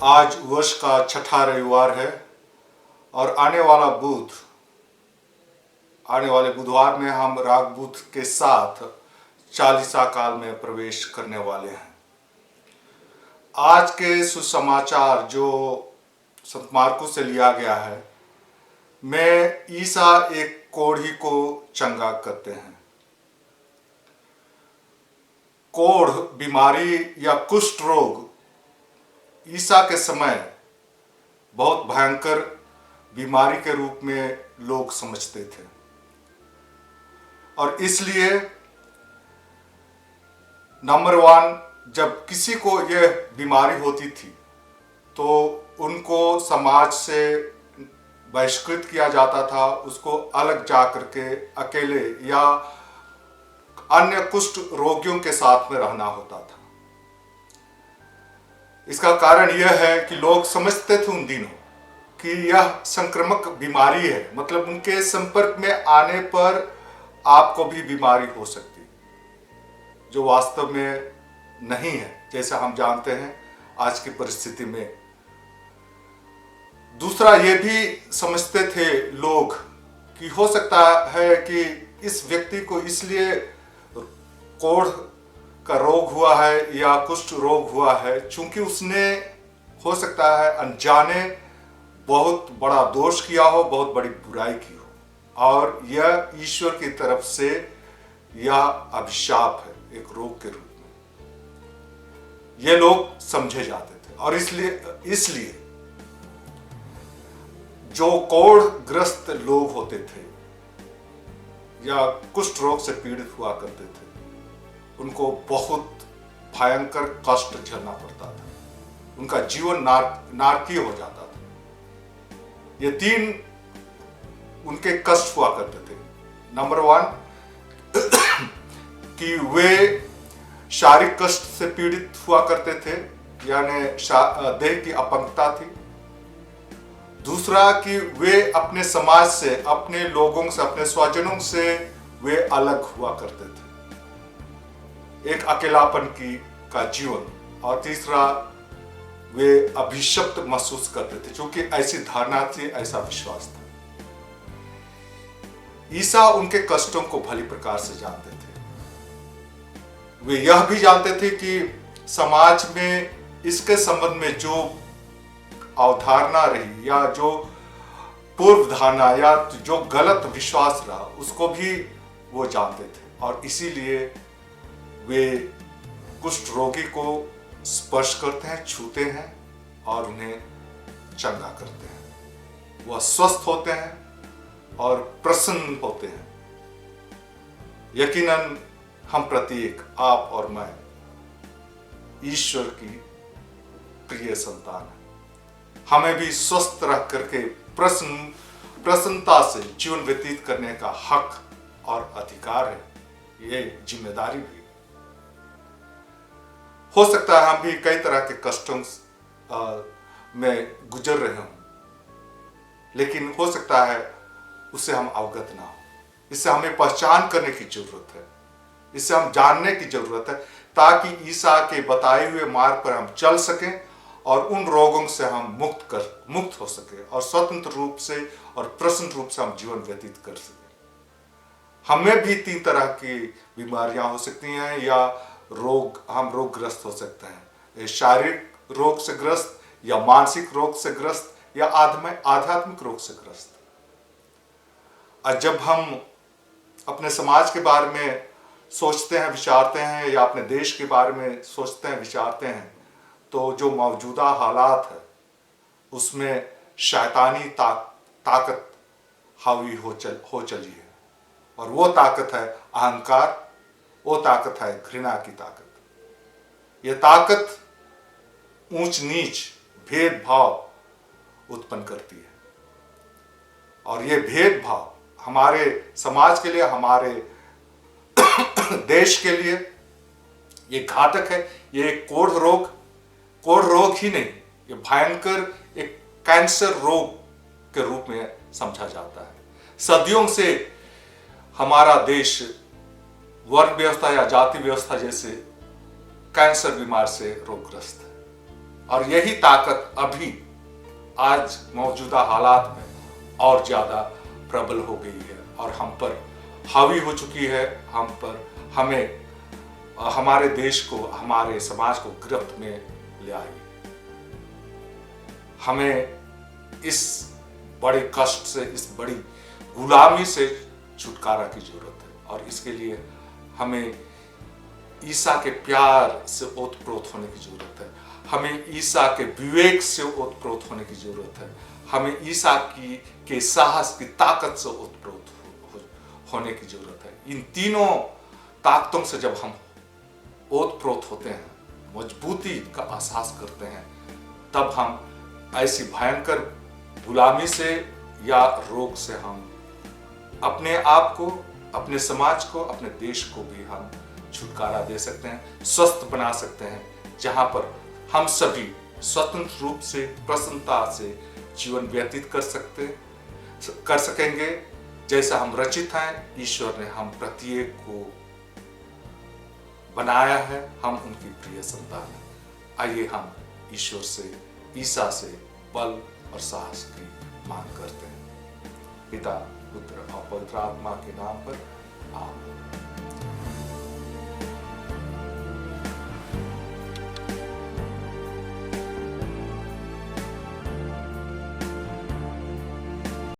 आज वर्ष का छठा रविवार है और आने वाले बुधवार में हम राग बुध के साथ चालीसा काल में प्रवेश करने वाले हैं। आज के सुसमाचार जो संत मार्कुस से लिया गया है, में ईसा एक कोढ़ी को चंगा करते हैं। कोढ़ बीमारी या कुष्ठ रोग ईसा के समय बहुत भयंकर बीमारी के रूप में लोग समझते थे और इसलिए नंबर 1, जब किसी को यह बीमारी होती थी तो उनको समाज से बहिष्कृत किया जाता था, उसको अलग जा करके अकेले या अन्य कुष्ठ रोगियों के साथ में रहना होता था। इसका कारण यह है कि लोग समझते थे उन दिनों कि यह संक्रामक बीमारी है, मतलब उनके संपर्क में आने पर आपको भी बीमारी हो सकती है, जो वास्तव में नहीं है, जैसा हम जानते हैं आज की परिस्थिति में। दूसरा, ये भी समझते थे लोग कि हो सकता है कि इस व्यक्ति को इसलिए कोढ़ का रोग हुआ है या कुष्ठ रोग हुआ है चूंकि उसने हो सकता है अनजाने बहुत बड़ा दोष किया हो, बहुत बड़ी बुराई की हो, और यह ईश्वर की तरफ से यह अभिशाप है एक रोग के रूप में। ये लोग समझे जाते थे और इसलिए जो कोढ़ ग्रस्त लोग होते थे या कुष्ठ रोग से पीड़ित हुआ करते थे, उनको बहुत भयंकर कष्ट झेलना पड़ता था, उनका जीवन नारकीय हो जाता था। ये 3 उनके कष्ट हुआ करते थे। नंबर 1 कि वे शारीरिक कष्ट से पीड़ित हुआ करते थे, यानी देह की अपंगता थी। दूसरा कि वे अपने समाज से, अपने लोगों से, अपने स्वजनों से वे अलग हुआ करते थे, एक अकेलापन का जीवन। और तीसरा, वे अभिशप्त महसूस करते थे, क्योंकि ऐसी धारणा थी, ऐसा विश्वास था। ईसा उनके कष्टों को भली प्रकार से जानते थे। वे यह भी जानते थे कि समाज में इसके संबंध में जो अवधारणा रही या जो पूर्व धारणा या जो गलत विश्वास रहा, उसको भी वो जानते थे, और इसीलिए वे कुष्ठ रोगी को स्पर्श करते हैं, छूते हैं और उन्हें चंगा करते हैं। वह स्वस्थ होते हैं और प्रसन्न होते हैं। यकीनन हम प्रत्येक, आप और मैं, ईश्वर की प्रिय संतान हैं। हमें भी स्वस्थ रह करके प्रसन्नता से जीवन व्यतीत करने का हक और अधिकार है, ये जिम्मेदारी भी। हो सकता है हम भी कई तरह के कष्टों में गुजर रहे हों, लेकिन हो सकता है उससे हम अवगत ना हो। इससे हमें पहचान करने की जरूरत है, इससे हम जानने की जरूरत है, ताकि ईसा के बताए हुए मार्ग पर हम चल सकें और उन रोगों से हम मुक्त हो सके और स्वतंत्र रूप से और प्रसन्न रूप से हम जीवन व्यतीत कर सकें। हमें भी 3 तरह की बीमारियां हो सकती हैं या हम रोगग्रस्त हो सकते हैं, शारीरिक रोग से ग्रस्त या मानसिक रोग से ग्रस्त या आध्यात्मिक रोग से ग्रस्त। और जब हम अपने समाज के बारे में सोचते हैं, विचारते हैं, या अपने देश के बारे में सोचते हैं, विचारते हैं, तो जो मौजूदा हालात है उसमें शैतानी ताकत हावी हो चली है, और वो ताकत है अहंकार, वो ताकत है घृणा की ताकत। ये ताकत ऊंच नीच, भेदभाव उत्पन्न करती है, और ये भेदभाव हमारे समाज के लिए, हमारे देश के लिए ये घातक है। ये एक कोढ़ रोग ही नहीं, ये भयंकर एक कैंसर रोग के रूप में समझा जाता है। सदियों से हमारा देश वर्ण व्यवस्था या जाति व्यवस्था जैसे कैंसर बीमार से रोगग्रस्त है, और यही ताकत अभी आज मौजूदा हालात में और ज्यादा प्रबल हो गई है और हम पर हावी हो चुकी है, हम पर, हमें, हमारे देश को, हमारे समाज को गिरफ्त में ले आई। हमें इस बड़े कष्ट से, इस बड़ी गुलामी से छुटकारा की जरूरत है और इसके लिए हमें ईसा के प्यार से ओतप्रोत होने की जरूरत है। हमें ईसा के विवेक से ओतप्रोत होने की जरूरत है। हमें ईसा के साहस की ताकत से ओतप्रोत होने की जरूरत है। इन तीनों ताकतों से जब हम ओतप्रोत होते हैं, मजबूती का एहसास करते हैं, तब हम ऐसी भयंकर गुलामी से या रोग से हम अपने आप को, अपने समाज को, अपने देश को भी हम छुटकारा दे सकते हैं, स्वस्थ बना सकते हैं, जहां पर हम सभी स्वतंत्र रूप से, प्रसन्नता से जीवन व्यतीत कर सकेंगे जैसा हम रचित हैं। ईश्वर ने हम प्रत्येक को बनाया है, हम उनकी प्रिय संतान हैं। आइए हम ईश्वर से, ईसा से बल और साहस की मांग करते हैं। पिता, पुत्र और पवित्र आत्मा के नाम पर आमीन।